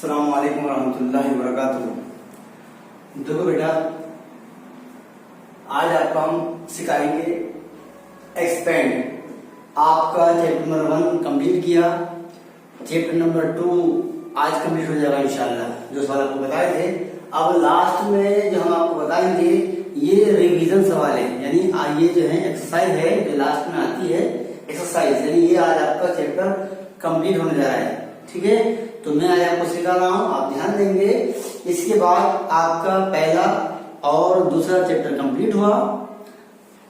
अस्सलाम वालेकुम रहमतुल्लाहि व बरकातुहू। देखो बेटा, आज आपको हम सिखाएंगे एक्सपेंड। आपका चैप्टर नंबर 1 कंप्लीट किया, चैप्टर नंबर 2 आज कंप्लीट हो जाएगा इंशाल्लाह, जो सवाल आपको बताए थे। अब लास्ट में जो हम आपको बताएंगे ये रिवीजन सवाल है, यानी ये जो है एक्सरसाइज है जो लास्ट में आती है एक्सरसाइज, यानी ये आज आपका चैप्टर कंप्लीट होने जा रहा है। ठीक है, तो मैं आज आपको सिखा रहा हूँ, आप ध्यान देंगे। इसके बाद आपका पहला और दूसरा चैप्टर कंप्लीट हुआ।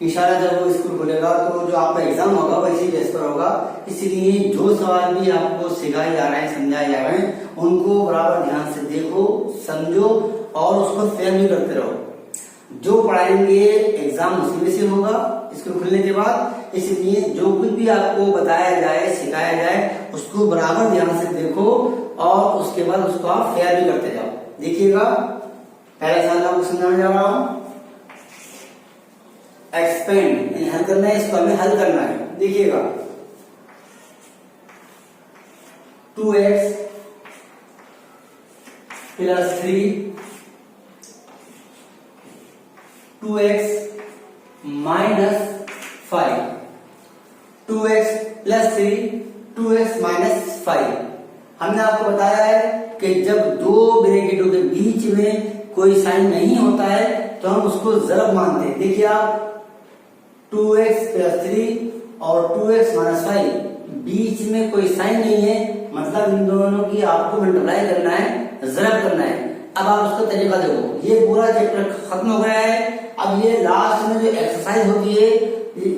इंशाल्लाह जब वो स्कूल खुलेगा तो जो आपका एग्जाम होगा वो इसी बेस पर होगा। इसीलिए जो सवाल भी आपको सिखाए जा रहे हैं, समझाए जा रहे हैं, उनको बराबर ध्यान से देखो, समझो और उसको फेयर भी करते रहो। जो पढ़ाएंगे एग्जाम उसी में से होगा स्कूल खुलने के बाद। इसलिए जो कुछ भी आपको बताया जाए, सिखाया जाए, उसको बराबर ध्यान से देखो और उसके बाद उसको आप फेयर भी करते जाओ। देखिएगा, पहला सवाल आपको समझाने जा रहा हूं। एक्सपेंड हल करना है, इसको हमें हल करना है। देखिएगा, 2x plus 3 2x minus 5 2x plus 3 2x minus 5। हमने आपको बताया है कि जब दो ब्रैकेटों के बीच में कोई साइन नहीं होता है तो हम उसको ज़रब मानते हैं। देखिए आप, 2x प्लस 3 और 2x माइनस 5 बीच में कोई साइन नहीं है, मतलब इन दोनों की आपको मल्टीप्लाई करना है, ज़रब करना है। अब आप उसका तरीका देखो, ये पूरा चैप्टर खत्म हो गया है। अब ये लास्ट में जो एक्सरसाइज होती है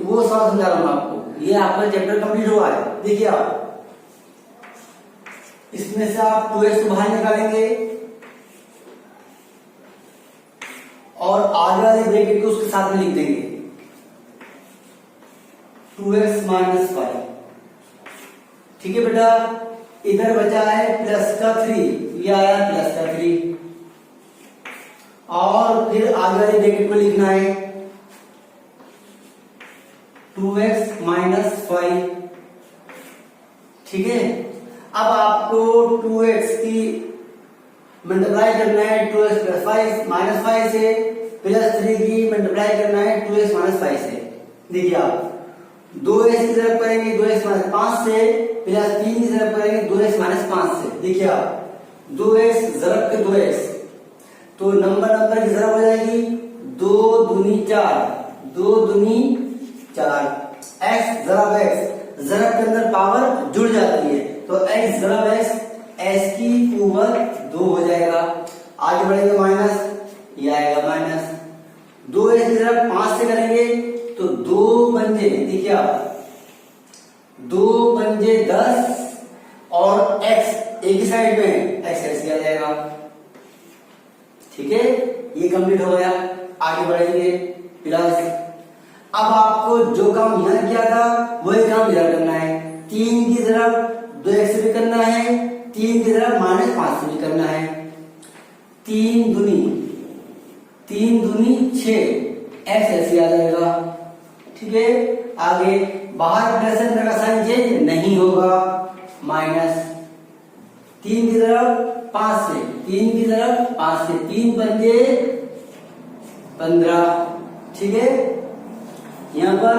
वो सवाल समझा रहा हूं आपको। ये आपका चैप्टर कंप्लीट हुआ है। देखिए आप, इसमें से आप 2x को बाहर निकालेंगे और आगे वाले ब्रैकेट को उसके साथ में लिख देंगे, 2x माइनस 5। ठीक है बेटा, इधर बचा है प्लस का 3, ये आया प्लस का 3 और फिर आगे वाले ब्रैकेट को लिखना है 2x माइनस 5। ठीक है, अब आपको 2x की मल्टीप्लाई करना है 2x प्लस 5 माइनस 5 से, प्लस 3 की मल्टीप्लाई करना है 2x माइनस 5 से। देखिए आप 2x की तरफ करेंगे 2x माइनस 5 से, प्लस 3 की तरफ करेंगे 2x माइनस 5 से। देखिए आप, 2x ज़रब के 2x, तो नंबर की ज़रब हो जाएगी 2 दूनी 4, 2 दूनी 4। x ज़रब x, ज़रब के अंदर पावर जुड़ जाती है, तो x ज़रब x, s की पावर 2 हो जाएगा। आगे बढ़ेंगे माइनस, ये आएगा माइनस 2x की तरफ 5 से करेंगे तो 2 पंजे, देखिए आप 2 पंजे 10 और x एक ही साइड में x आ जाएगा। ठीक है, ये कंप्लीट हो गया। आगे बढ़ेंगे प्लस, अब आपको जो काम यहां किया था वही काम इधर करना है। 3 की तरफ 2x भी करना है, 3 की तरफ माइनस 5 से भी करना है। 3 दूनी 6, x ऐसे आ जाएगा। ठीक है, आगे बाहर प्लस अंदर का साइन चेंज नहीं होगा, माइनस 3 की तरफ 5 से, 3 की तरफ 5 से, 3 पंजे 15। ठीक है, यहां पर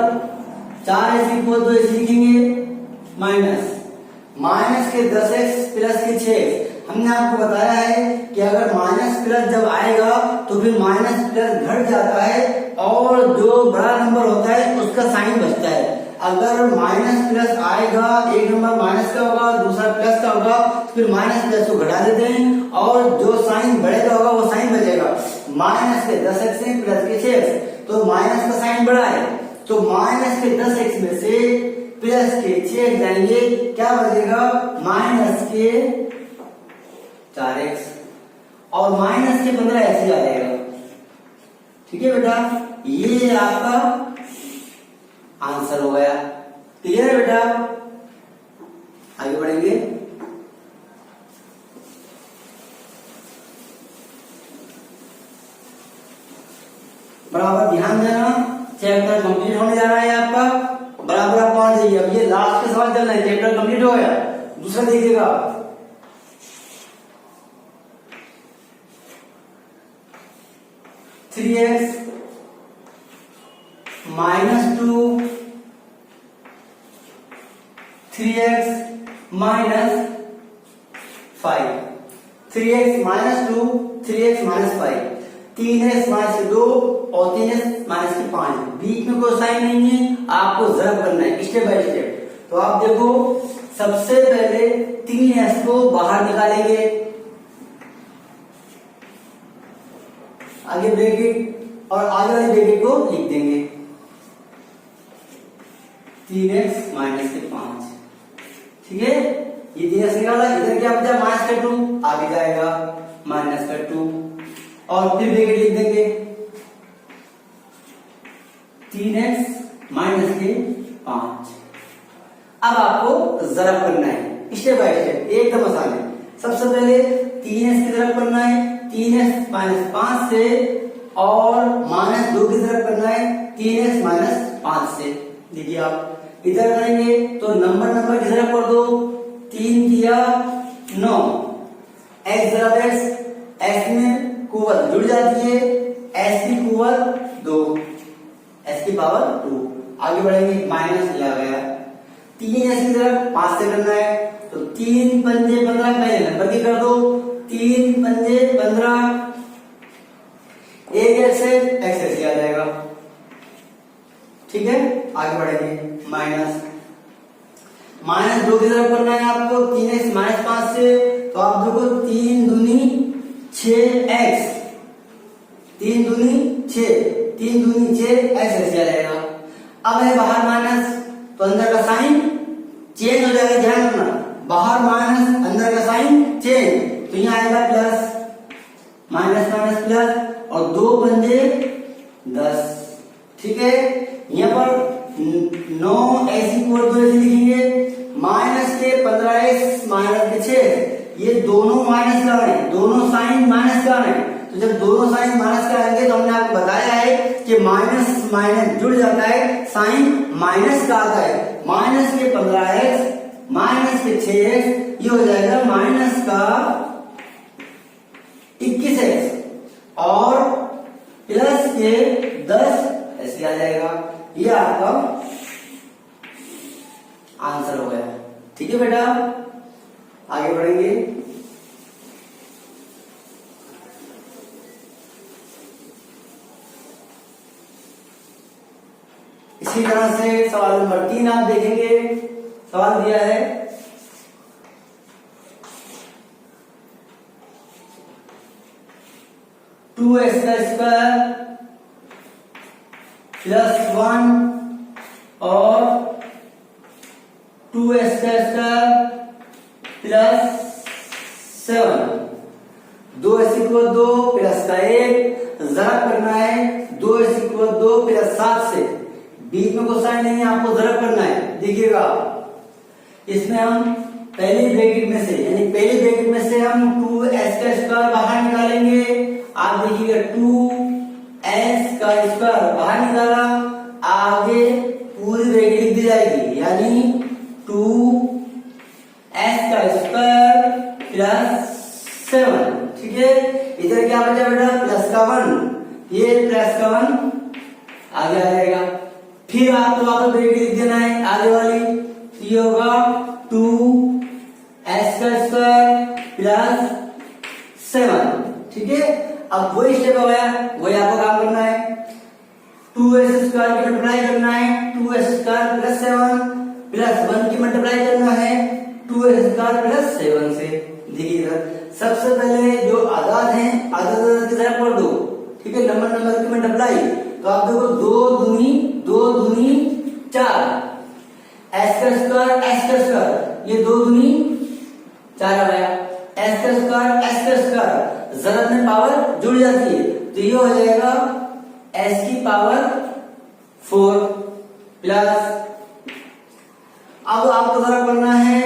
4x को 2 ऐसे लिखेंगे, माइनस के 10x प्लस के 6x। हमने आपको बताया है कि अगर माइनस प्लस जब आएगा तो फिर माइनस प्लस घट जाता है और जो बड़ा नंबर होता है उसका साइन बचता है। अगर माइनस प्लस आएगा, एक नंबर माइनस का होगा, दूसरा प्लस का होगा, तो फिर माइनस प्लस को घटा देते हैं और जो साइन बड़ेगा होगा वो साइन बचेगा। माइनस के 10x से प्लस के 6x, तो माइनस का साइन बड़ा है, तो माइनस के 10x में से प्लस के 6x जाएंगे, क्या बचेगा? माइनस के 4x और माइनस के 15 ऐसे आ जाएगा। ठीक है बेटा, ये आपका आंसर हो गया। क्लियर है बेटा? आगे बढ़ेंगे। बराबर ध्यान देना, चैप्टर कंप्लीट होने जा रहा है आपका, बराबर आप मान लीजिए। अब ये लास्ट के सवाल चल रहे हैं, चैप्टर कंप्लीट हो गया। दूसरा देखिएगा, 3x minus 2 3x minus 5 3x minus 2 3x minus 5 3x minus 2 और 3x माइनस 5 बीच में कोई साइन नहीं है, आपको ज़रब करना है स्टेप बाय स्टेप। तो आप देखो सबसे पहले 3x को बाहर निकालेंगे, आगे ब्रैकेट और आगे वाले ब्रैकेट को लिख देंगे 3x माइनस के 5। ठीक है, ये 3x निकाला, इधर क्या बचा माइनस का 2, आगे जाएगा माइनस का 2 और फिर ब्रैकेट लिख देंगे 3x माइनस के 5। अब आपको ज़रब करना है स्टेप बाय स्टेप, एकदम आसान है। सबसे पहले 3x की तरफ करना है 3x माइनस 5 से और माइनस 2 की तरफ करना है 3x माइनस 5 से। देखिए आप इधर करेंगे तो नंबर की तरफ कर दो, 3 किया 9, x ज़रब x में कुवत जुड़ जाती है, s की कुवत 2, s की पावर 2। आगे बढ़ेंगे माइनस लिया गया 3s की तरफ 5 से करना है तो 3 पंजे 15 पहले नंबर की कर दो, 3 पंजे 15, एक x से x आ जाएगा। ठीक है, आगे बढ़ेंगे माइनस 2 की तरफ करना है आपको 3x माइनस 5 से, तो आप देखो 3 दूनी 6x, 3 दूनी 6, 3 दूनी 6 x आ जाएगा। अब है बाहर माइनस तो अंदर का साइन चेंज हो जाएगा, ध्यान रखना, बाहर माइनस अंदर का साइन चेंज, तो यहाँ आएगा प्लस, माइनस माइनस प्लस और 2 पंजे 10। ठीक है, यहाँ पर 9 ऐसी को 2 ऐसे लिखेंगे, माइनस के 15x माइनस के 6, ये दोनों माइनस का है, दोनों साइन माइनस का है। तो जब दोनों साइन माइनस का आएंगे तो हमने आपको बताया है कि माइनस माइनस जुड़ जाता है, साइन माइनस का आता है। माइनस के 15x माइनस के 6x ये हो जाएगा माइनस का 21x और प्लस के 10 ऐसे आ जाएगा। ये आपका आंसर हो गया। ठीक है बेटा, आगे बढ़ेंगे। इसी तरह से सवाल नंबर 3 आप देखेंगे, सवाल दिया है 2x का स्क्वायर प्लस 1 और 2x का square plus 7, 2x equal 2 plus का 1 ज़रब करना है 2x इक्वल 2 प्लस 7 से, बीच में कोई साइन नहीं है, आपको ज़रब करना है। देखिएगा इसमें हम पहली ब्रैकेट में से यानी पहली ब्रैकेट में से हम 2x का स्क्वायर बाहर निकालेंगे। आप देखिएगा 2x का स्क्वायर बाहर निकाला, आगे पूरी ब्रैकेट लिख दी जाएगी यानी 2x का स्क्वायर प्लस 7। ठीक है, इधर क्या बचा बेटा प्लस का 1, ये प्लस का 1 आगे आ जाएगा। फिर आपको वापस ब्रैकेट लिख देना है आगे वाली, ये होगा 2x का स्क्वायर प्लस 7। ठीक है, अब वही स्टेप हो गया, वही आपको काम करना है, 2x स्क्वायर की मल्टीप्लाई करना है 2x स्क्वायर प्लस 7 प्लस 1 की मल्टीप्लाई करना है 2x स्क्वायर प्लस 7 से। देखिए इधर सबसे पहले जो आदाद हैं आदाद की तरफ कर दो। ठीक है, नंबर की मल्टीप्लाई, तो आप देखो 2 दूनी 4, x का स्क्वायर ये 2 दूनी 4 आ गया, x का स्क्वायर ज़रब में पावर जुड़ जाती है तो ये हो जाएगा s की पावर 4 प्लस, अब आपको ज़रब करना है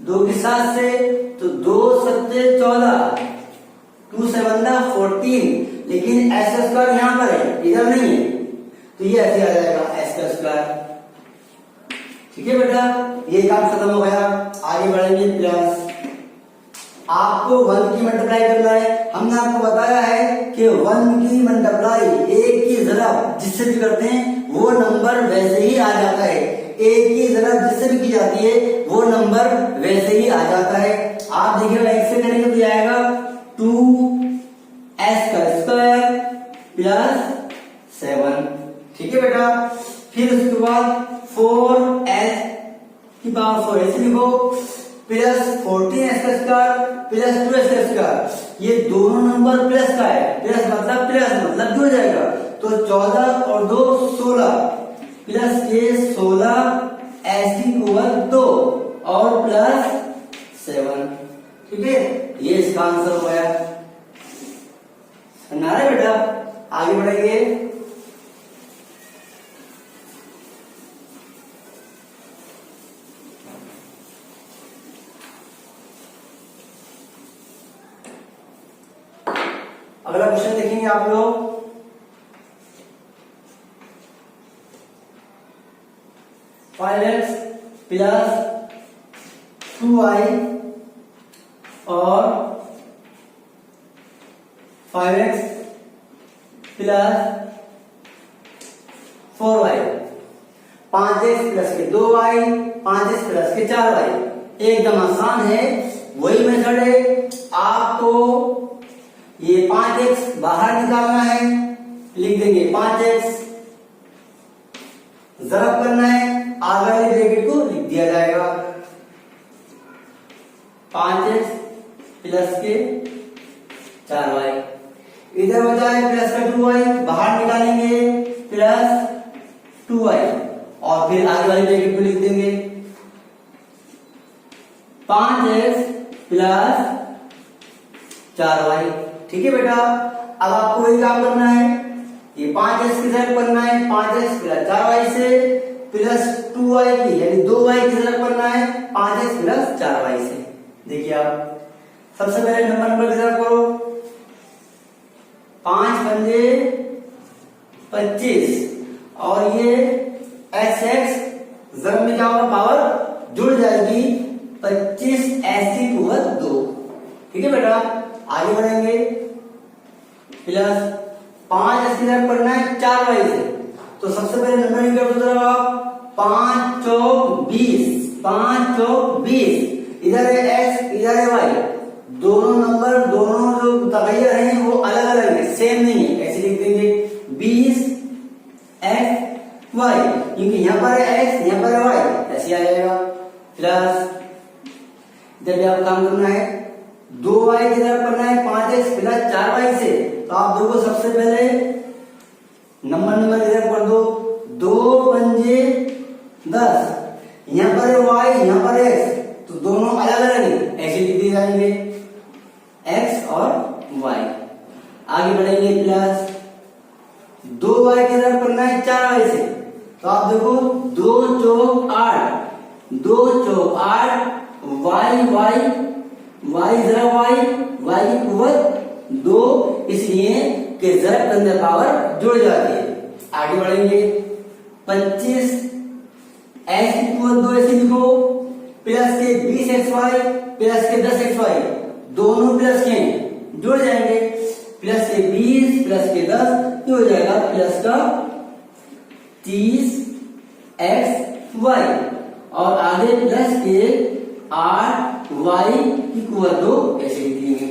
2 के 7 से, तो 2 7 14, 2 7 14, लेकिन s का स्क्वायर यहाँ पर है इधर नहीं है तो ये ऐसे आ जाएगा s का स्क्वायर। ठीक है बेटा, ये काम खत्म हो गया। आगे बढ़ेंगे प्लस आपको 1 की मल्टीप्लाई करना है। हमने आपको बताया है कि 1 की मल्टीप्लाई एक की जरब जिससे भी करते हैं वो नंबर वैसे ही आ जाता है। एक की जरब जिससे भी की जाती है वो नंबर वैसे ही आ जाता है। आप देखिएगा एक से करेंगे तो आएगा 2s का स्क्वायर प्लस 7। ठीक है बेटा। फिर उसके बाद 4s की पावर 4 ऐसे लिखो प्लस 14s का स्क्वायर प्लस 2s का स्क्वायर। ये दोनों नंबर प्लस का है, प्लस मतलब जुड़ जाएगा। तो 14 और 2 16 प्लस के 16 s की पावर 2 और प्लस 7। ठीक है, ये इसका आंसर हो गया। समझा रहे बेटा। आगे बढ़ेंगे। अगला क्वेश्चन देखेंगे आप लोग। फाइव एक्स प्लस 2y और 5x plus 4y, 5x plus के 2y, 5x प्लस के 4y। एकदम आसान है, वही मेथड है। आपको ये 5x बाहर निकालना है, लिख देंगे 5x, जरब करना है, आगे वाले ब्रैकेट को लिख दिया जाएगा 5x प्लस के 4y। इधर बचा है प्लस का 2y, बाहर निकालेंगे प्लस 2y और फिर आगे वाले ब्रैकेट को लिख देंगे 5x प्लस 4y। ठीक है बेटा। अब आपको वही काम करना है, ये 5x की तरफ करना है, 5x प्लस 4y से प्लस 2y की यानी 2y की तरफ करना है 5x प्लस 4y से। देखिए आप सबसे पहले नंबर की तरफ करो, 5 पंजे 25 और ये x जब में क्या होगा, पावर जुड़ जाएगी 25 s की पावर 2। ठीक है बेटा। आगे बढ़ेंगे प्लस 5 की तरफ करना है 4y से। तो सबसे पहले नंबरिंग कर दो आप, 5 चौक 20, 5 चौक 20, इधर है x इधर है y। दोनों नंबर दोनों जो तगैयर हैं वो अलग अलग है, सेम नहीं है। ऐसे लिख देंगे 20 x y, क्योंकि यहाँ पर है x यहाँ पर है y, ऐसे आ जाएगा। प्लस जब आप काम करना है 2y की तरफ करना है 5x प्लस 4y से। तो आप देखो सबसे पहले नंबर इधर कर दो, 2 पंजे 10, यहाँ पर है y यहाँ पर है x, तो दोनों अलग अलग है, ऐसे लिख दिए जाएंगे x और y। आगे बढ़ेंगे प्लस 2y की तरफ करना है 4y से। तो आप देखो 2 चौक 8, 2 चौक 8, y जरा y की पावर 2, इसलिए कि जरा के अंदर पावर जुड़ जाती है। आगे बढ़ेंगे 25 s की पावर 2 ऐसे लिखो, प्लस के 20xy प्लस के 10xy, दोनों प्लस के जुड़ जाएंगे, प्लस के 20 प्लस के 10 ये हो जाएगा प्लस का 30xy और आगे प्लस के 8y की पावर 2 ऐसे लिख देंगे।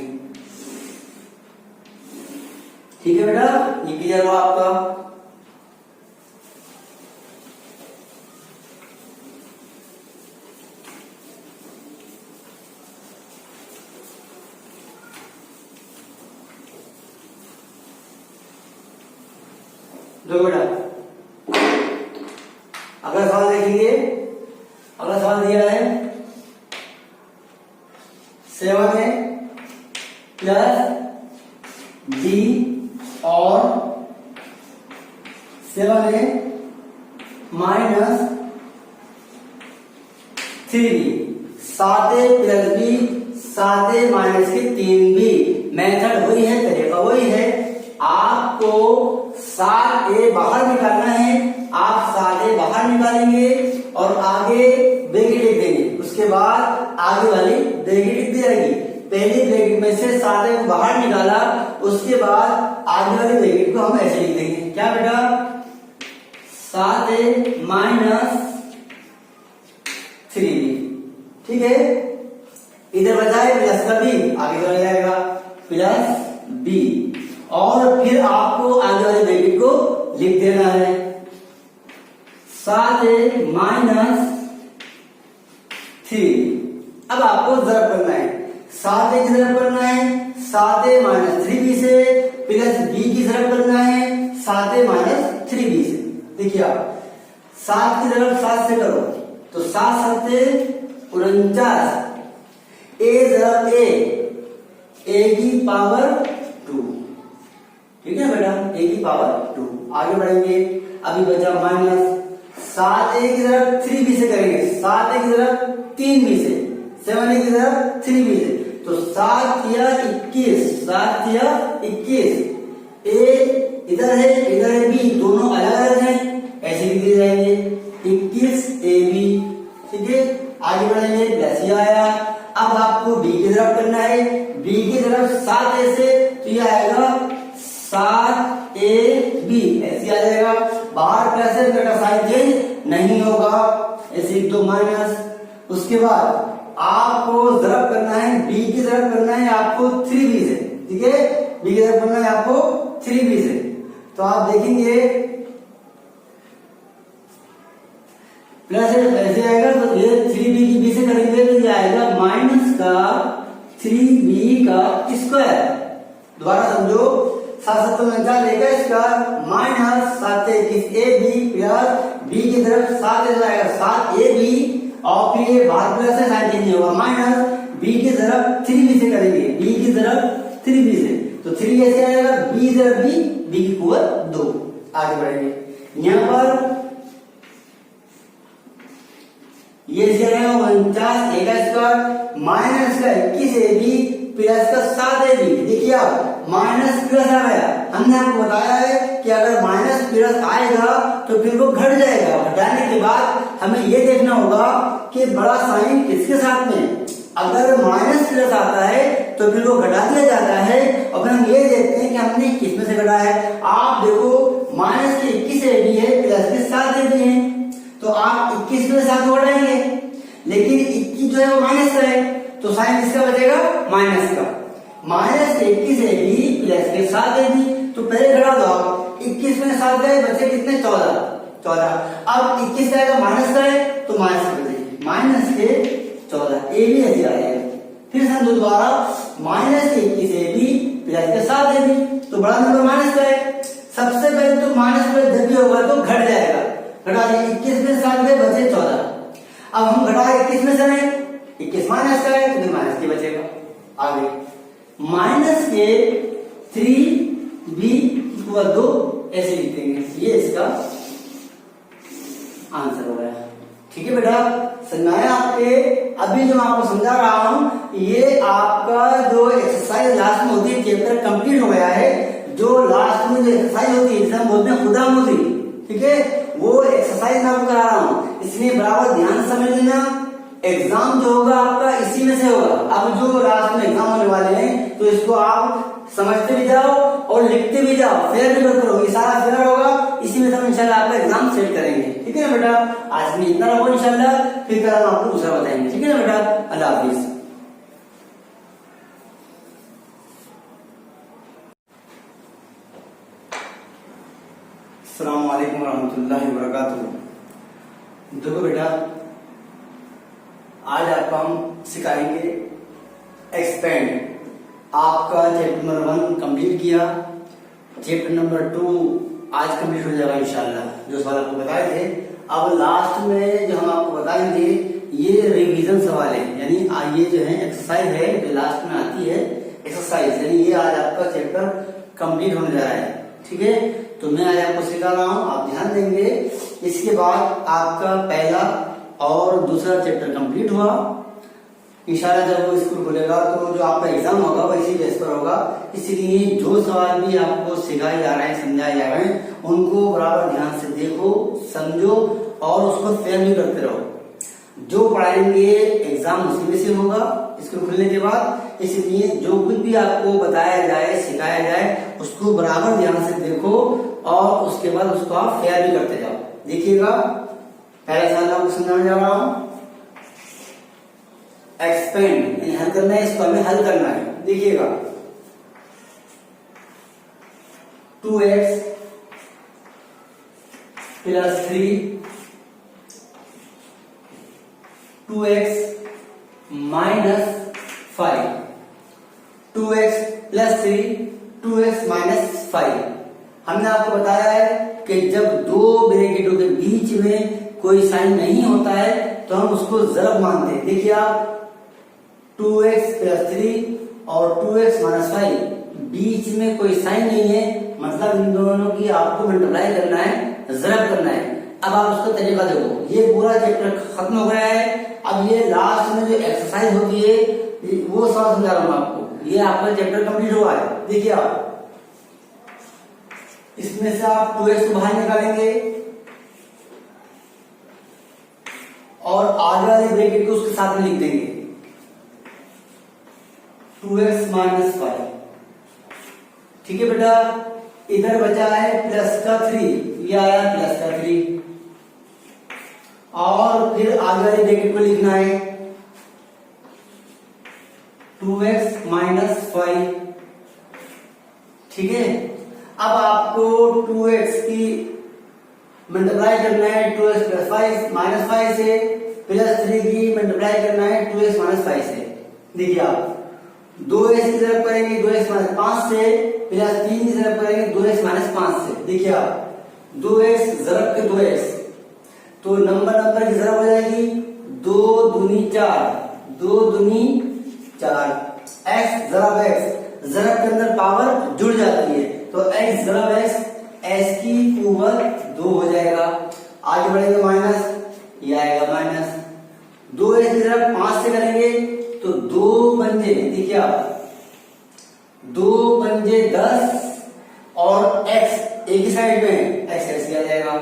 ठीक है बेटा, ये क्लियर हुआ आपका। दो बेटा अगला सवाल देखेंगे। अगला सवाल दिया है 7 है प्लस b और 7 है minus 3b, 7a plus b 7a minus के 3b। मेथड वही है, तरीका वही है। आपको 7a बाहर निकालना है, आप 7a बाहर निकालेंगे और आगे ब्रैकेट लिख देंगे, उसके बाद आगे वाली ब्रैकेट लिख दी जाएगी। पहली ब्रैकेट में से 7a को बाहर निकाला, उसके बाद आगे वाली ब्रैकेट को हम ऐसे लिख देंगे, क्या बेटा 7a माइनस 3b, ठीक है। इधर बचा है प्लस का b, आगे चला जाएगा प्लस b, और फिर आपको आगे वाली ब्रैकेट को लिख देना है 7a माइनस 3b। अब आपको ज़रब करना है, 7a की ज़रब करना है 7a माइनस 3b से, प्लस b की ज़रब करना है 7a माइनस 3b से। देखिए आप 7 की ज़रब 7 से करो तो 7 7 49, a ज़रब a की पावर 2, ठीक है बेटा, a की पावर 2। आगे बढ़ेंगे, अभी बचा माइनस 7a की ज़रब 3b से करेंगे, 7a की ज़रब 3b से, 7a की ज़रब 3b से, तो 7 या 21, 7 या 21, a इधर है इधर है b, दोनों अलग अलग हैं, ऐसे लिख दिए जाएंगे 21ab, ठीक है। आगे बढ़ेंगे, प्लस ये आया। अब आपको b की ज़रब करना है, b की ज़रब 7a से, तो ये आएगा 7ab, ऐसे आ जाएगा। बाहर प्लस है, बेटा साइन चेंज नहीं होगा, ऐसे लिख दो माइनस। उसके बाद आपको ज़रब करना है, b की ज़रब करना है आपको 3b से, ठीक है, b की ज़रब करना है आपको 3b से। तो आप देखेंगे प्लस ऐसे आएगा, तो ये 3b की b से करेंगे तो ये आएगा माइनस का 3b का स्क्वायर। दोबारा समझो, 7 7 लेगा इसका माइनस 7 ab प्लस b की तरफ 7 जाएगा 7ab, और फिर ये बाहर प्लस है, साइन चेंज नहीं होगा, माइनस b की तरफ 3b से करेंगे, b की तरफ 3b से, तो 3 ऐसे आएगा, b तरफ b की पावर 2। आगे बढ़ेंगे, यहाँ पर ये जाएगा 49 a का स्क्वायर माइनस का 21ab प्लस का 7ab। देखिए आप माइनस प्लस आ गया, हमने आपको बताया है कि अगर माइनस प्लस आएगा तो फिर वो घट जाएगा। घटाने के बाद हमें ये देखना होगा कि बड़ा साइन किसके साथ में, अगर माइनस प्लस आता है तो फिर वो घटा दिया जाता है, और फिर हम ये देखते हैं कि हमने किस में से घटा है। आप देखो माइनस के 21ab है, प्लस के 7ab है, तो आप 21 में 7 घटाएंगे, लेकिन 21 जो है वो माइनस का है, तो साइन किसका बचेगा, माइनस का। माइनस 21ab प्लस के 7ab, तो पहले घटा दो आप, 21 में 7 गए, बचे कितने 14। अब 21 का आएगा माइनस का है, तो माइनस कर दीजिए, माइनस के 14 ए भी ऐसे आ जाएगा। फिर समझो दोबारा, माइनस के 21ab प्लस के 7ab, तो बड़ा नंबर माइनस का है, सबसे पहले तो माइनस प्लस जब भी होगा तो घट जाएगा, घटा दिए, 21 में 7 गए, बचे 14। अब हम घटा 21 में से नहीं, 21 माइनस का है तो माइनस के बचेगा। आगे माइनस के 3b = 2 ऐसे लिख देंगे, ये इसका आंसर हो गया। ठीक है बेटा, समझाया आपके। अभी जो मैं आपको समझा रहा हूं, ये आपका जो एक्सरसाइज लास्ट में होती है, चैप्टर कंप्लीट हो गया है। जो लास्ट में जो एक्सरसाइज होती है, जिसे हम बोलते हैं खुदामुदी, ठीक है, वो एक्सरसाइज मैं आपको करा रहा हूं, इसलिए बराबर ध्यान समझ लेना। एग्जाम जो होगा आपका इसी में से होगा। अब जो लास्ट में एग्जाम होने वाले हैं, तो इसको आप समझते भी जाओ और लिखते भी जाओ, फेयर भी मत करो, ये सारा फेयर होगा, इसी में हम इंशाल्लाह आपका एग्जाम सेट करेंगे। ठीक है ना बेटा, आज में इतना रखो इंशाल्लाह, फिर कल हम आपको दूसरा बताएंगे। ठीक है ना बेटा, अल्लाह हाफिज। अस्सलाम वालेकुम रहमतुल्लाहि व बरकातुहू। देखो बेटा, आज आपको हम सिखाएंगे एक्सपेंड। आपका चैप्टर नंबर 1 कंप्लीट किया, चैप्टर नंबर 2 आज कंप्लीट हो जाएगा इंशाल्लाह, जो सवाल आपको बताए थे। अब लास्ट में जो हम आपको बताएंगे, ये रिवीजन सवाल है, यानी ये जो है एक्सरसाइज है, जो लास्ट में आती है एक्सरसाइज, यानी ये आज आपका चैप्टर कंप्लीट होने जा रहा है। ठीक है, तो मैं आज आपको सिखा रहा हूँ, आप ध्यान देंगे। इसके बाद आपका पहला और दूसरा चैप्टर कंप्लीट हुआ। इंशाल्लाह जब वो स्कूल खुलेगा तो जो आपका एग्जाम होगा वो इसी बेस पर होगा। इसीलिए जो सवाल भी आपको सिखाए जा रहे हैं, समझाए जा रहे हैं, उनको बराबर ध्यान से देखो, समझो और उसको फेल भी करते रहो। जो पढ़ाएंगे एग्जाम उसी में से होगा स्कूल खुलने के बाद। इसलिए जो कुछ भी आपको बताया जाए सिखाया जाए उसको बराबर ध्यान से देखो और उसके बाद उसको आप फेयर भी करते जाओ। देखिएगा पहला सवाल आपको समझाने जा रहा हूं। एक्सपेंड हल करना है, इसको हमें हल करना है। देखिएगा 2x plus 3 2x minus 5 2x plus 3 2x minus 5। हमने आपको बताया है कि जब दो ब्रैकेटों के बीच में कोई साइन नहीं होता है तो हम उसको ज़रब मानते हैं। देखिए आप 2x प्लस 3 और 2x माइनस 5 बीच में कोई साइन नहीं है, मतलब इन दोनों की आपको मल्टीप्लाई करना है, ज़रब करना है। अब आप उसका तरीका देखो, ये पूरा चैप्टर खत्म हो गया है। अब ये लास्ट में जो एक्सरसाइज होती है वो सवाल समझा रहा हूं आपको। ये आपका चैप्टर कंप्लीट हुआ है। देखिए आप इसमें से आप 2x को बाहर निकालेंगे और आगे वाले ब्रैकेट को उसके साथ में लिख देंगे 2x माइनस 5। ठीक है बेटा, इधर बचा है प्लस का 3, ये आया प्लस का 3 और फिर आगे वाले ब्रैकेट को लिखना है 2x माइनस 5। ठीक है, अब आपको 2x की मल्टीप्लाई करना है 2x प्लस 5 माइनस 5 से, प्लस 3 की मल्टीप्लाई करना है 2x माइनस 5 से। देखिए आप 2x की तरफ करेंगे 2x माइनस 5 से, प्लस 3 की तरफ करेंगे 2x माइनस 5 से। देखिए आप 2x ज़रब के 2x तो नंबर की ज़रब हो जाएगी 2 दूनी 4, 2 दूनी 4, x ज़रब x, ज़रब के अंदर पावर जुड़ जाती है तो x ज़रब x, s की पावर 2 हो जाएगा। आगे बढ़ेंगे माइनस, ये आएगा माइनस 2x की तरफ 5 से करेंगे तो 2 पंजे, देखिए आप 2 पंजे 10 और x एक ही साइड में x आ जाएगा।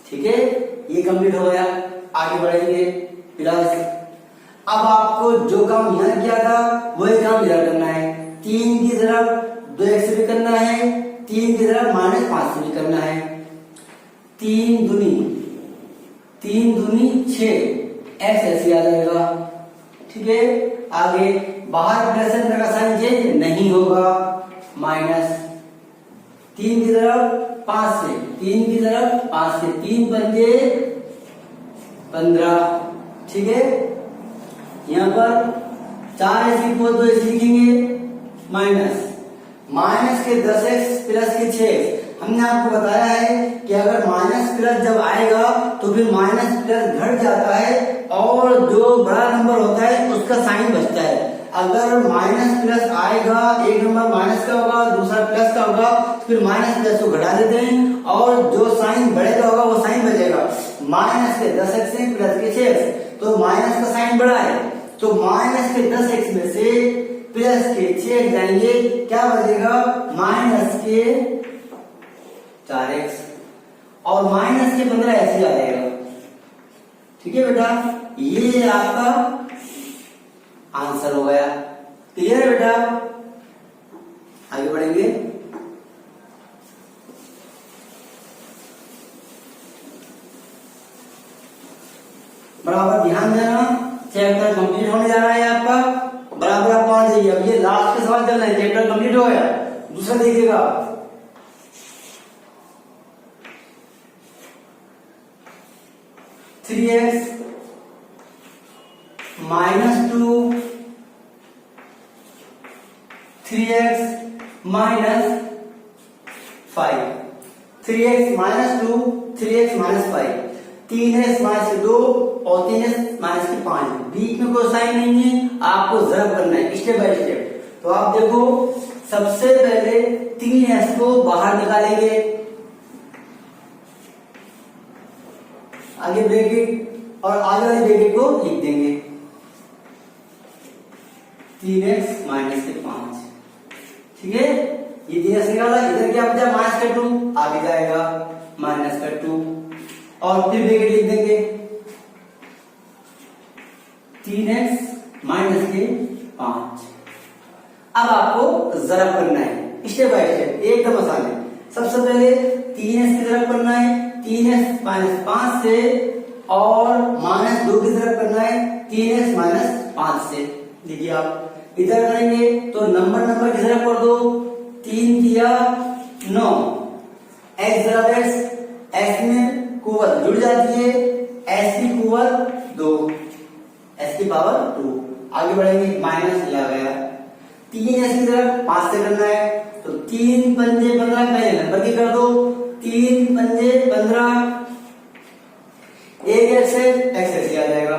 ठीक है, ये कंप्लीट हो गया। आगे बढ़ेंगे प्लस, अब आपको जो काम यहां किया था वही काम इधर करना है। 3 की तरफ 2x से भी करना है, 3 की तरफ माइनस 5 से भी करना है। 3 दूनी 6 x ऐसे आ जाएगा। ठीक है, आगे बाहर प्लस अंदर का साइन चेंज नहीं होगा, माइनस 3 की तरफ 5 से, 3 की तरफ 5 से, 3 पंजे 15। ठीक है, यहां पर 4x को 2x लिखेंगे माइनस के 10x प्लस के 6x। हमने आपको बताया है कि अगर माइनस प्लस जब आएगा तो फिर माइनस प्लस घट जाता है और जो बड़ा नंबर होता है उसका साइन बचता है। अगर माइनस प्लस आएगा, एक नंबर माइनस का होगा दूसरा प्लस का होगा तो फिर माइनस प्लस को घटा देते हैं और जो साइन बढ़ेगा होगा वो साइन बचेगा। माइनस के 10x से प्लस के 6x तो माइनस का साइन बड़ा है तो माइनस के 10x में से प्लस के 6x जाएंगे, क्या बचेगा माइनस के 4x और माइनस के 15 ऐसे आ जाएगा। ठीक है बेटा, ये आपका आंसर हो गया। क्लियर है बेटा, आगे बढ़ेंगे। बराबर ध्यान देना, चैप्टर कंप्लीट होने जा रहा है आपका, बराबर आप मान जाइए। अब ये लास्ट के सवाल चल रहे हैं, चैप्टर कंप्लीट हो गया। दूसरा देखिएगा 3x minus 2 3x minus 5 3x minus 2 3x minus 5 3x minus 2 और 3x माइनस 5। बीच में कोई साइन नहीं है, आपको ज़रब करना है स्टेप बाय स्टेप। तो आप देखो सबसे पहले 3x को बाहर निकालेंगे, आगे ब्रैकेट और आगे वाले ब्रैकेट को लिख देंगे 3x माइनस के 5। ठीक है, ये 3x निकाला, इधर क्या बचा माइनस का 2, आगे जाएगा माइनस का 2 और फिर ब्रैकेट लिख देंगे 3x माइनस के 5। अब आपको जरब करना है स्टेप बाय स्टेप, एकदम आसान है। सबसे पहले 3x की जरब करना है 3x माइनस 5 से, और माइनस 2 की जरब करना है 3x माइनस 5 से। देखिए आप इधर करेंगे तो नंबर की जरब कर दो, 3 किया 9, x जरब x में कुवत जुड़ जाती है, s की कुवत 2, s की पावर 2। आगे बढ़ेंगे, माइनस लिया गया 3s की तरफ 5 से करना है तो 3 पंजे 15 पहले नंबर की कर दो, 3 पंजे 15, एक से x आ जाएगा।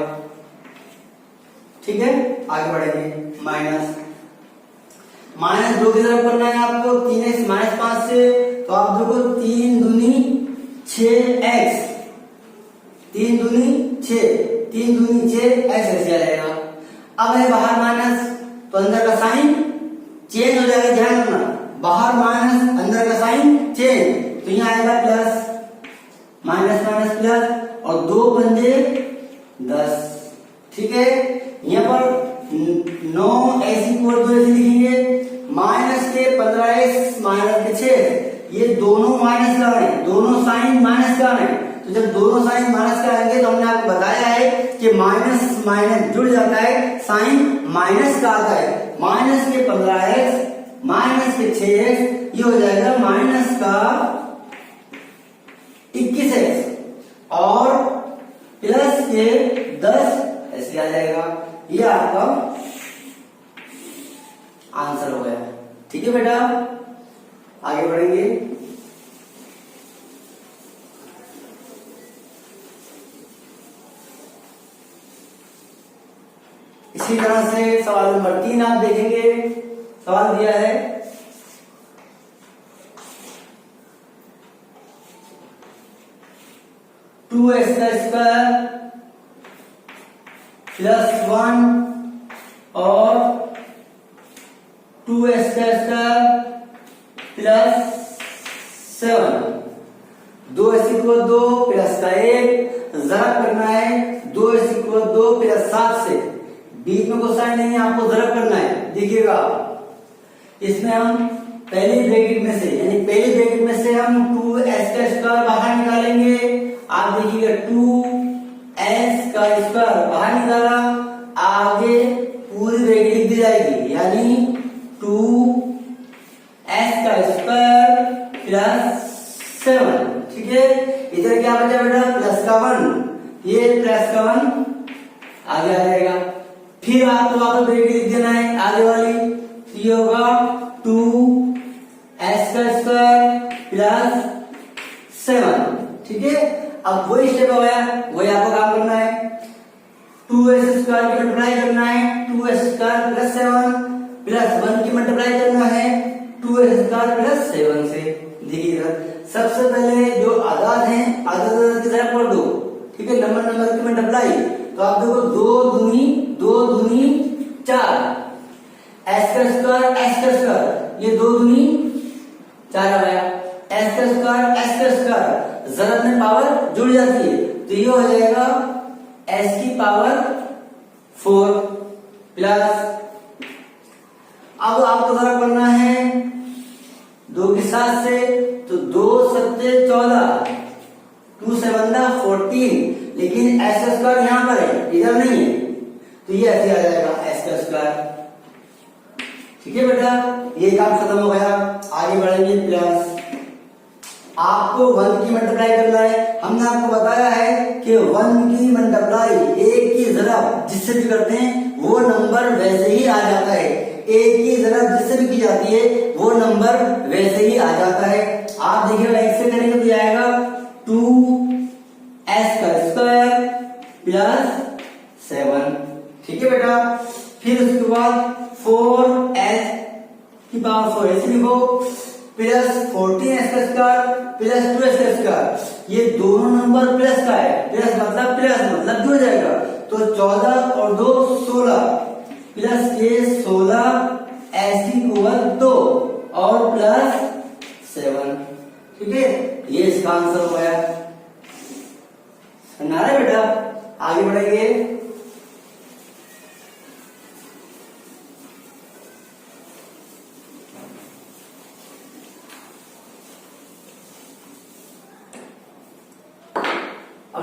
ठीक है, आगे बढ़ेंगे, माइनस 2 की तरफ करना है आपको 3x माइनस 5 से, तो आप देखो 3 दूनी 6x, 3 दूनी 6, 3 दूनी 6 x आ जाएगा। अब है बाहर माइनस तो अंदर का साइन चेंज हो जाएगा, ध्यान रखना, बाहर माइनस अंदर का साइन चेंज, तो यहाँ आएगा प्लस, माइनस माइनस प्लस, और 2 पंजे 10। ठीक है, यहाँ पर 9 ऐसी को 2 ऐसे लिखेंगे, माइनस के 15x माइनस के 6, ये दोनों माइनस का है, दोनों साइन माइनस का है। तो जब दोनों साइन माइनस का आएंगे तो हमने आपको बताया है कि माइनस माइनस जुड़ जाता है, साइन माइनस का आता है। माइनस के 15x माइनस के 6x ये हो जाएगा माइनस का 21x, और प्लस के 10 ऐसे आ जाएगा। ये आपका आंसर हो गया। ठीक है बेटा, आगे बढ़ेंगे। इसी तरह से सवाल नंबर 3 आप देखेंगे, सवाल दिया है 2x का स्क्वायर प्लस 1 और 2x का square plus 7, 2x equal 2 plus का 1, जरब करना है 2x इक्वल 2 प्लस 7 से, बीच में कोई साइन नहीं है, आपको जरब करना है। देखिएगा इसमें हम पहली ब्रैकेट में से, यानी पहली ब्रैकेट में से हम 2s का स्क्वायर बाहर निकालेंगे। आप देखिएगा 2s का स्क्वायर बाहर निकाला, आगे पूरी ब्रैकेट लिख दी जाएगी, यानी 2s का स्क्वायर प्लस 7। ठीक है, इधर क्या बचा बेटा, प्लस का 1, ये प्लस का 1 आगे आ जाएगा। फिर आपको वापस ब्रैकेट लिख देना है आगे वाली, तो ये होगा 2s का स्क्वायर प्लस 7। ठीक है, अब वही स्टेप हो गया, वही आपको काम करना है, 2s स्क्वायर की मल्टीप्लाई करना है 2s स्क्वायर प्लस 7, प्लस 1 की मल्टीप्लाई करना है 2s स्क्वायर प्लस 7 से। देखिए सबसे पहले जो आदाद हैं, आदाद की तरफ पढ़ दो। ठीक है, नंबर की मल्टीप्लाई, तो आप देखो 2 दूनी 4, s का स्क्वायर ये 2 दूनी 4 आ गया, s का स्क्वायर जरब में पावर जुड़ जाती है, तो ये हो जाएगा s की पावर 4 प्लस, अब आपको जरब करना है 2 के 7 से, तो 2 7 14, 2 7 14, लेकिन s का स्क्वायर यहाँ पर है, इधर नहीं है, तो ये ऐसे आ जाएगा s का स्क्वायर। ठीक है बेटा, ये काम खत्म हो गया। आगे बढ़ेंगे, प्लस आपको 1 की मल्टीप्लाई करना है। हमने आपको बताया है कि 1 की मल्टीप्लाई, एक की जरब जिससे भी करते हैं वो नंबर वैसे ही आ जाता है, एक की जरब जिससे भी की जाती है वो नंबर वैसे ही आ जाता है। आप देखिएगा एक से करेंगे तो आएगा 2s का स्क्वायर प्लस 7। ठीक है बेटा, फिर उसके बाद 4s की पावर 4 ऐसे लिखो, प्लस 14s का स्क्वायर प्लस 2s का स्क्वायर, ये दोनों नंबर प्लस का है, प्लस मतलब जुड़ जाएगा, तो 14 और 2 16, प्लस के 16 s की पावर 2 और प्लस 7। ठीक है, ये इसका आंसर हो गया। समझा रहे बेटा, आगे बढ़ेंगे।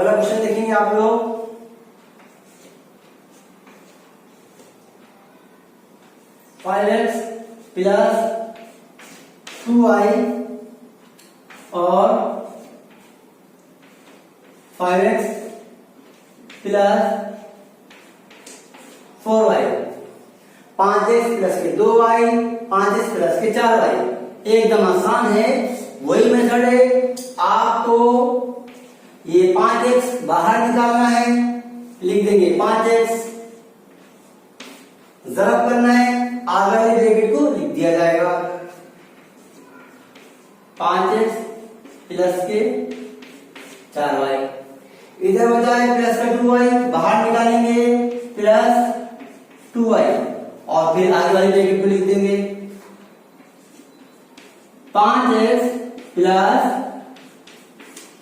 अगला क्वेश्चन देखेंगे आप लोग। 5x प्लस 2y और 5x plus 4y, 5x plus के 2y, 5x प्लस के 4y। एकदम आसान है, वही मेथड है। आपको ये 5x बाहर निकालना है, लिख देंगे 5x, ज़रब करना है, आगे वाले ब्रैकेट को लिख दिया जाएगा 5x प्लस के 4y। इधर बचा है प्लस का 2y, बाहर निकालेंगे प्लस 2y और फिर आगे वाले ब्रैकेट को लिख देंगे 5x प्लस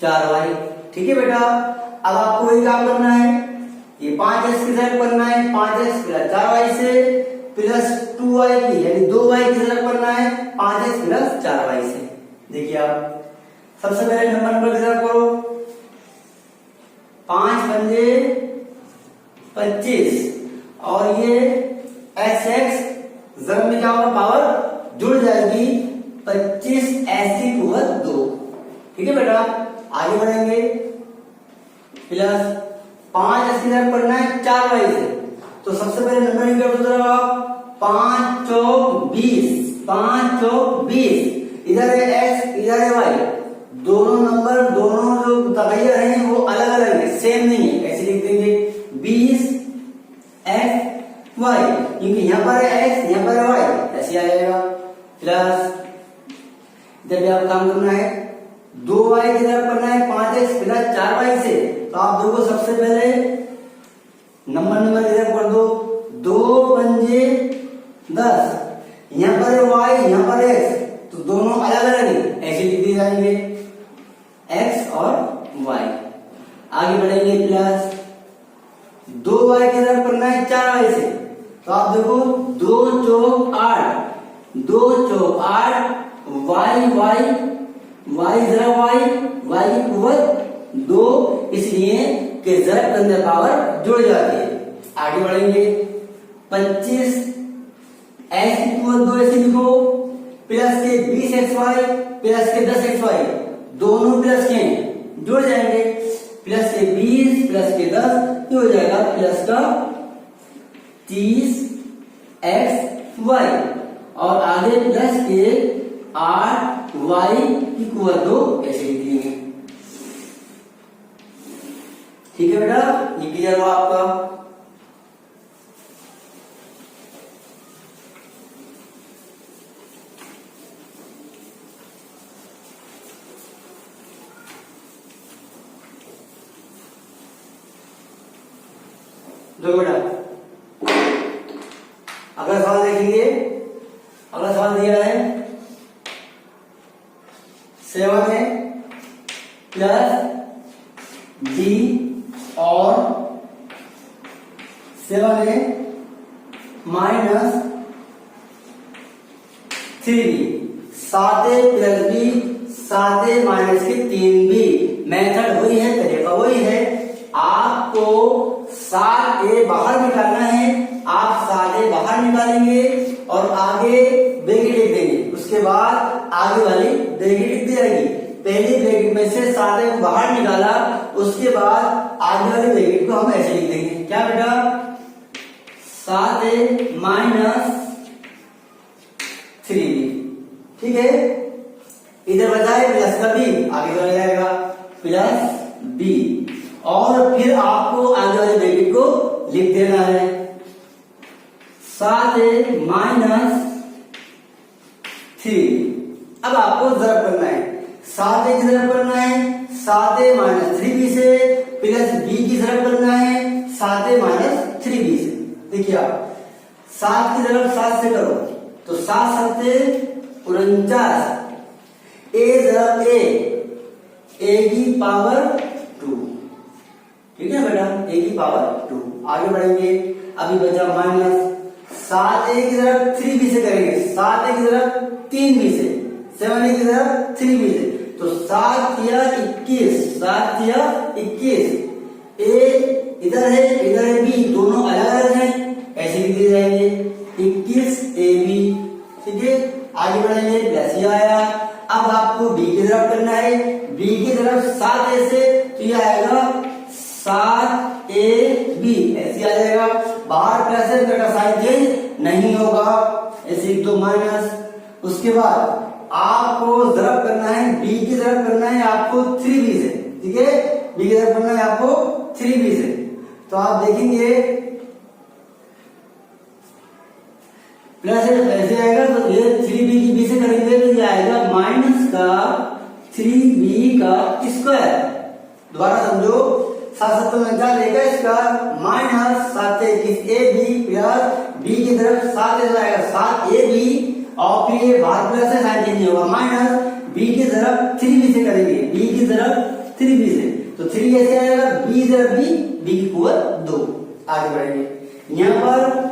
4y। ठीक है बेटा, अब आपको वही काम करना है, ये 5x की तरफ करना है, 5x प्लस 4y से प्लस 2y की यानी 2y की तरफ करना है 5x प्लस 4y से। देखिए आप सबसे पहले नंबर की तरफ करो, 5 पंजे 25 और ये x जब में क्या होगा, पावर जुड़ जाएगी 25x की कुवत 2। ठीक है बेटा, आगे बढ़ेंगे प्लस 5 की तरफ करना है 4y से, तो सबसे पहले नंबरिंग कर दो आप, 5 चौक 20, 5 चौक 20, इधर है x इधर है y, दोनों नंबर दोनों जो तगैयर हैं वो अलग अलग है, सेम नहीं है, ऐसे लिख देंगे 20 x y, क्योंकि यहाँ पर है x यहाँ पर है y, ऐसे आ जाएगा प्लस इधर भी आप काम करना है 2y की तरफ करना है 5x प्लस 4y से, तो आप देखो सबसे पहले नंबर की तरफ कर दो, 2 पंजे 10, यहाँ पर है y यहाँ पर है x, तो दोनों अलग अलग है, ऐसे लिख दिए जाएंगे x और y। आगे बढ़ेंगे प्लस 2y की तरफ करना है 4y से, तो आप देखो 2 चौक 8, 2 चौक 8, y जरा y की कुवत 2, इसलिए कि जरा के अंदर पावर जुड़ जाती है। आगे बढ़ेंगे 25 x की कुवत 2 ऐसे लिखो, प्लस के 20xy प्लस के 10xy, दोनों प्लस के जुड़ जाएंगे, प्लस के 20 प्लस के 10 हो जाएगा प्लस का 30xy और आगे प्लस के 8y की कुवत 2 ऐसे लिख देंगे। ठीक है बेटा, ये क्लियर हुआ आपका। दो बेटा, अगला सवाल देखेंगे। अगला सवाल दिया है 7 है प्लस b और 7 है minus 3b, 7a plus b 7a minus के 3b। मेथड वही है, तरीका वही है। आपको 7a बाहर निकालना है, आप 7a बाहर निकालेंगे और आगे ब्रैकेट लिख देंगे, उसके बाद आगे वाली ब्रैकेट लिख दी जाएगी। पहली ब्रैकेट में से 7a को बाहर निकाला, उसके बाद आगे वाली ब्रैकेट को हम ऐसे लिख देंगे, क्या बेटा 7a माइनस 3b। ठीक है, इधर बचाए प्लस का b, आगे चला जाएगा प्लस b और फिर आपको आगे वाले ब्रैकेट को लिख देना है 7a माइनस 3। अब आपको ज़रब करना है, 7a की ज़रब करना है 7a माइनस 3b से, प्लस b की ज़रब करना है 7a माइनस 3b से। देखिए आप 7 की ज़रब 7 से करो तो 7 सत्ते 49, a ज़रब a की पावर 2। ठीक है बेटा, a की पावर 2। आगे बढ़ेंगे, अभी बचा माइनस 7a की तरफ 3b से करेंगे, 7a की तरफ 3b से, 7a की तरफ 3b से, तो 7 या 21, 7 या 21, ए इधर है बी, दोनों अलग अलग हैं, ऐसे भी दिए जाएंगे 21 ए बी। ठीक है, आगे बढ़ेंगे, प्लस ये आया। अब आपको बी की तरफ करना है, बी की तरफ 7 ऐसे, तो ये आएगा 7 ए बी, ऐसे आ जाएगा। बाहर प्लस है, बेटा साइन चेंज नहीं होगा, ऐसे 2 माइनस। उसके बाद आपको जरब करना है, बी की तरफ करना है आपको 3b से। ठीक है, बी की तरफ करना है आपको 3b से। तो आप देखेंगे प्लस ऐसे आएगा, तो ये 3b की बी से करेंगे तो ये आएगा माइनस का 3b का स्क्वायर। दोबारा समझो, 7 7 लेगा इसका minus 7 21 A B plus B की तरफ 7 ऐसा आएगा 7 ए बी, और फिर ये बाहर प्लस है साइन चेंज होगा, माइनस बी की तरफ 3b से करेंगे, बी की तरफ 3b से, तो 3 ऐसे आएगा, बी तरफ बी, बी की पावर 2। आगे बढ़ेंगे, यहां पर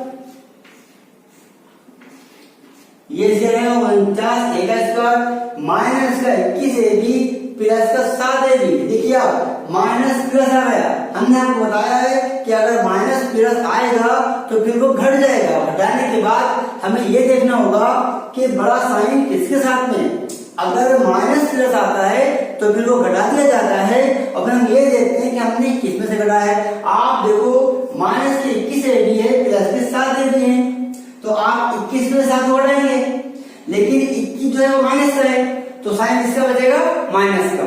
ये जाएगा 49 ए का स्क्वायर माइनस का 21 ए बी प्लस का 7 ए बी। देखिए आप माइनस प्लस आ गया, हमने आपको बताया है कि अगर माइनस प्लस आएगा तो फिर वो घट जाएगा। घटाने के बाद हमें ये देखना होगा कि बड़ा साइन किसके साथ में, अगर माइनस प्लस आता है तो फिर वो घटा दिया जाता है, और फिर हम ये देखते हैं कि हमने किस में से घटा है। आप देखो माइनस के 21 ए बी है, प्लस के 7 ए बी है, तो आप 21 में 7 घटाएंगे, लेकिन 21 जो है वो माइनस का है, तो साइन किसका बचेगा, माइनस का।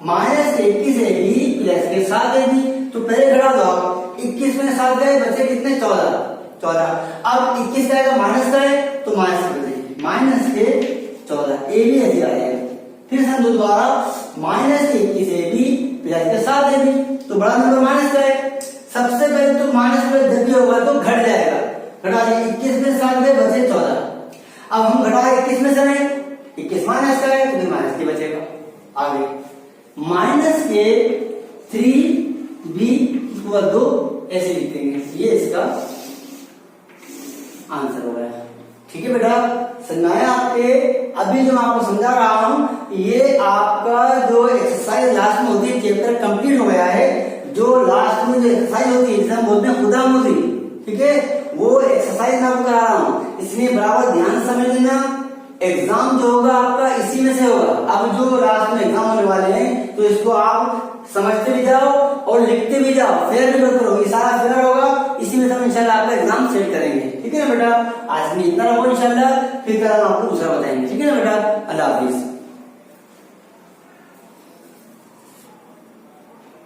माइनस 21 ए बी प्लस के 7 ए बी, तो पहले घटा दो आप, 21 में 7 गए, बचे कितने 14। अब 21 का आएगा माइनस का है, तो माइनस कर देंगे, माइनस के 14 ए बी ऐसे आ जाएगा। फिर समझो दोबारा, माइनस के 21 ए बी प्लस के 7 ए बी, तो बड़ा नंबर माइनस का है, सबसे पहले तो माइनस प्लस जब भी होगा तो घट जाएगा, घटा दिए, 21 में 7 गए, बचे 14। अब हम घटा 21 में से नहीं, 21 माइनस का है, तो माइनस के बचेगा। आगे माइनस के 3b इक्वल 2 ऐसे लिखेंगे, ये इसका आंसर हो गया। ठीक है बेटा, समझाया आपके, अभी जो मैं आपको समझा रहा हूं ये आपका जो एक्सरसाइज लास्ट में होती है, चैप्टर कंप्लीट हो गया है। जो लास्ट में जो एक्सरसाइज होती है जिसे हम बोलते हैं खुदामुदी, ठीक है, वो एक्सरसाइज मैं आपको करा रहा हूं, इसलिए बराबर ध्यान से समझ लेना। एग्जाम जो होगा आपका इसी में से होगा। अब जो लास्ट में एग्जाम होने वाले हैं तो इसको आप समझते भी जाओ और लिखते भी जाओ, फेयर भी करो, ये सारा फेयर होगा, इसी में हम इंशाल्लाह आपका एग्जाम सेट करेंगे। ठीक है ना बेटा, आज में इतना रखो इंशाल्लाह, फिर कल हम आपको दूसरा बताएंगे। ठीक है ना बेटा, अल्लाह हाफिज।